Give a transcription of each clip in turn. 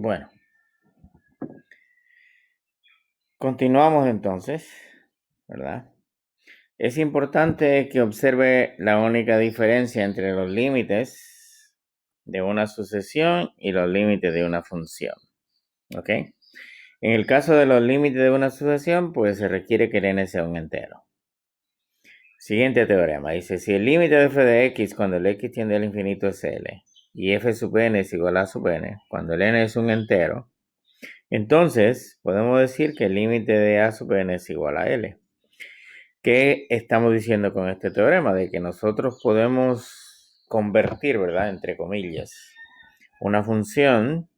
Bueno, continuamos entonces, ¿verdad? Es importante que observe la única diferencia entre los límites de una sucesión y los límites de una función, ¿ok? En el caso de los límites de una sucesión, pues se requiere que el n sea un entero. Siguiente teorema, dice, si el límite de f de x cuando el x tiende al infinito es L, y f sub n es igual a sub n, cuando el n es un entero, entonces podemos decir que el límite de a sub n es igual a L. ¿Qué estamos diciendo con este teorema? De que nosotros podemos convertir, ¿verdad? Entre comillas, una función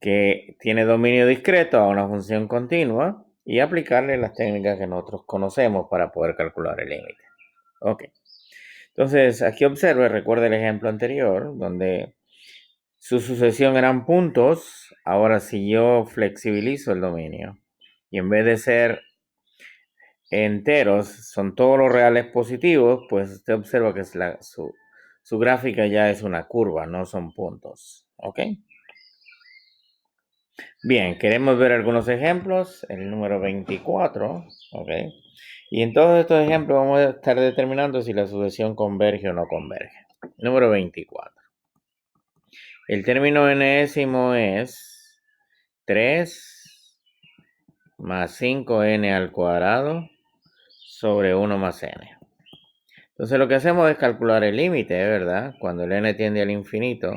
que tiene dominio discreto a una función continua y aplicarle las técnicas que nosotros conocemos para poder calcular el límite. Ok. Entonces, aquí observe, recuerde el ejemplo anterior, donde su sucesión eran puntos. Ahora, si yo flexibilizo el dominio y en vez de ser enteros son todos los reales positivos, pues usted observa que su gráfica ya es una curva, no son puntos. ¿Ok? Bien, queremos ver algunos ejemplos. El número 24. ¿Ok? Y en todos estos ejemplos vamos a estar determinando si la sucesión converge o no converge. Número 24. El término enésimo es 3 más 5n al cuadrado sobre 1 más n. Entonces lo que hacemos es calcular el límite, ¿verdad? Cuando el n tiende al infinito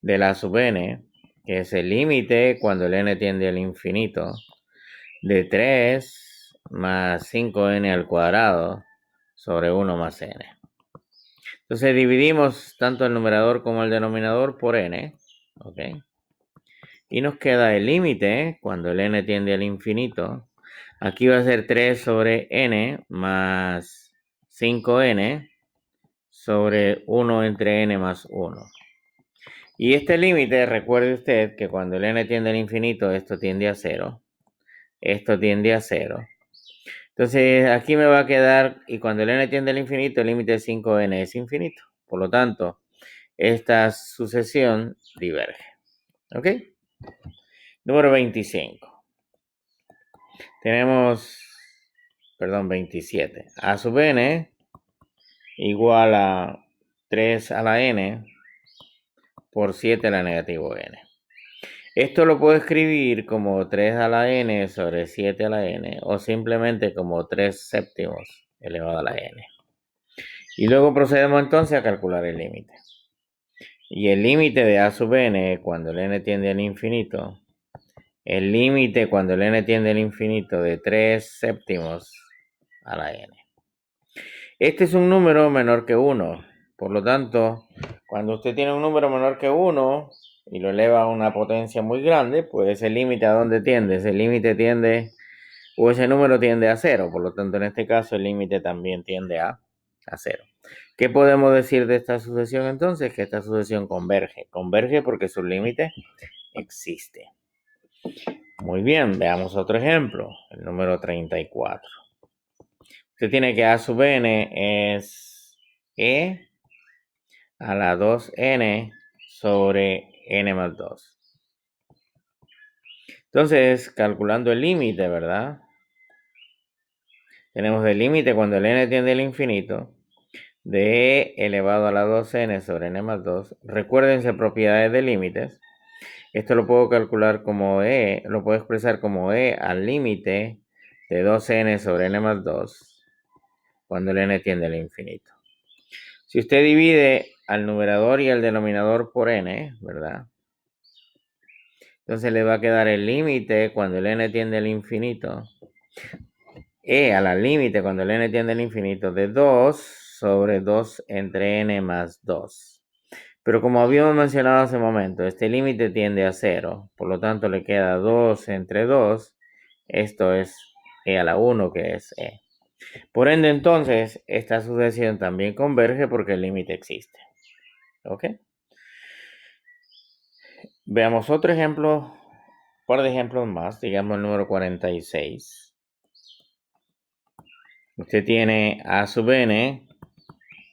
de la sub n, que es el límite cuando el n tiende al infinito de 3 más 5n al cuadrado sobre 1 más n. Entonces dividimos tanto el numerador como el denominador por n, ¿ok? Y nos queda el límite cuando el n tiende al infinito. Aquí va a ser 3 sobre n más 5n sobre 1 entre n más 1. Y este límite, recuerde usted que cuando el n tiende al infinito, esto tiende a 0. Esto tiende a 0. Entonces, aquí me va a quedar, y cuando el n tiende al infinito, el límite de 5n es infinito. Por lo tanto, esta sucesión diverge. ¿Ok? Número 25. Tenemos, 27. A sub n igual a 3 a la n por 7 a la negativo n. Esto lo puedo escribir como 3 a la n sobre 7 a la n o simplemente como 3 séptimos elevado a la n. Y luego procedemos entonces a calcular el límite. Y el límite de a sub n cuando el n tiende al infinito, el límite cuando el n tiende al infinito de 3 séptimos a la n. Este es un número menor que 1. Por lo tanto, cuando usted tiene un número menor que 1 y lo eleva a una potencia muy grande, pues el límite a dónde tiende. Ese límite tiende, o ese número tiende a 0. Por lo tanto, en este caso, el límite también tiende a 0. ¿Qué podemos decir de esta sucesión entonces? Que esta sucesión converge. Converge porque su límite existe. Muy bien, veamos otro ejemplo. El número 34. Usted tiene que a sub n es e a la 2n sobre n más 2. Entonces, calculando el límite, ¿verdad? Tenemos el límite cuando el n tiende al infinito de e elevado a la 2n sobre n más 2. Recuérdense propiedades de límites. Esto lo puedo calcular como e, lo puedo expresar como e al límite de 2n sobre n más 2 cuando el n tiende al infinito. Si usted divide al numerador y al denominador por n, ¿verdad? Entonces le va a quedar el límite cuando el n tiende al infinito. E a la límite cuando el n tiende al infinito de 2 sobre 2 entre n más 2. Pero como habíamos mencionado hace un momento, este límite tiende a 0. Por lo tanto, le queda 2 entre 2. Esto es e a la 1, que es e. Por ende, entonces, esta sucesión también converge porque el límite existe. ¿Ok? Veamos otro ejemplo, un par de ejemplos más, digamos el número 46. Usted tiene a sub n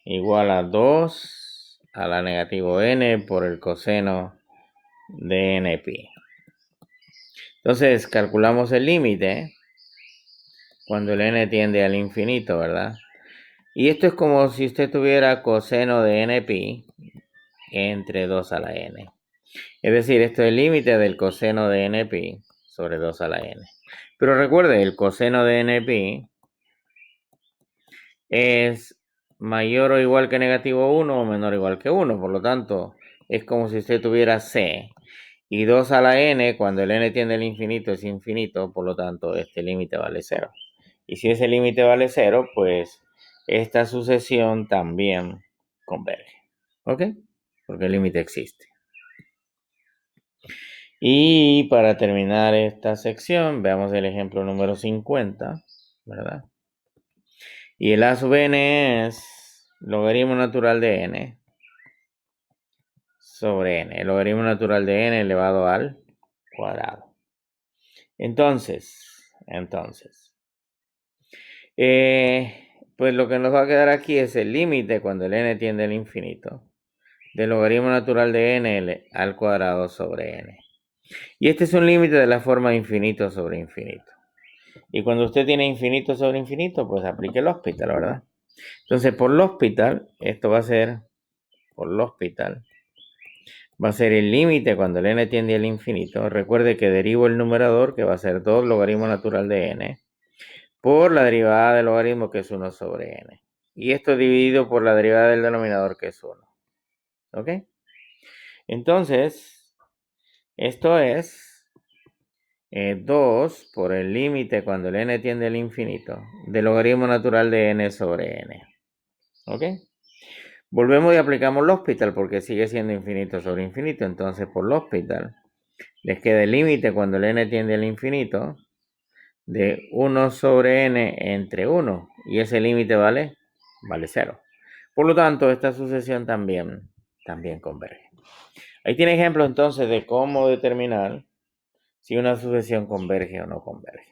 igual a 2 a la negativo n por el coseno de NP. Entonces, calculamos el límite cuando el n tiende al infinito, ¿verdad? Y esto es como si usted tuviera coseno de NP entre 2 a la n. Es decir, esto es el límite del coseno de NP sobre 2 a la n. Pero recuerde, el coseno de NP es mayor o igual que negativo 1 o menor o igual que 1. Por lo tanto, es como si usted tuviera C. Y 2 a la n, cuando el n tiende al infinito, es infinito. Por lo tanto, este límite vale 0. Y si ese límite vale 0, pues esta sucesión también converge. ¿Ok? Porque el límite existe. Y para terminar esta sección, veamos el ejemplo número 50, ¿verdad? Y el a sub n es logaritmo natural de n sobre n. El logaritmo natural de n elevado al cuadrado. Entonces, pues lo que nos va a quedar aquí es el límite cuando el n tiende al infinito del logaritmo natural de n al cuadrado sobre n. Y este es un límite de la forma infinito sobre infinito. Y cuando usted tiene infinito sobre infinito, pues aplique el hospital, ¿verdad? Entonces, por el hospital, esto va a ser, va a ser el límite cuando el n tiende al infinito. Recuerde que derivo el numerador, que va a ser 2 logaritmo natural de n, por la derivada del logaritmo, que es 1 sobre n. Y esto dividido por la derivada del denominador, que es 1. ¿Ok? Entonces, esto es 2 por el límite cuando el n tiende al infinito del logaritmo natural de n sobre n. ¿Ok? Volvemos y aplicamos el hospital porque sigue siendo infinito sobre infinito. Entonces, por el hospital, les queda el límite cuando el n tiende al infinito de 1 sobre n entre 1. Y ese límite vale 0. Por lo tanto, esta sucesión también converge. Ahí tiene ejemplo entonces de cómo determinar si una sucesión converge o no converge.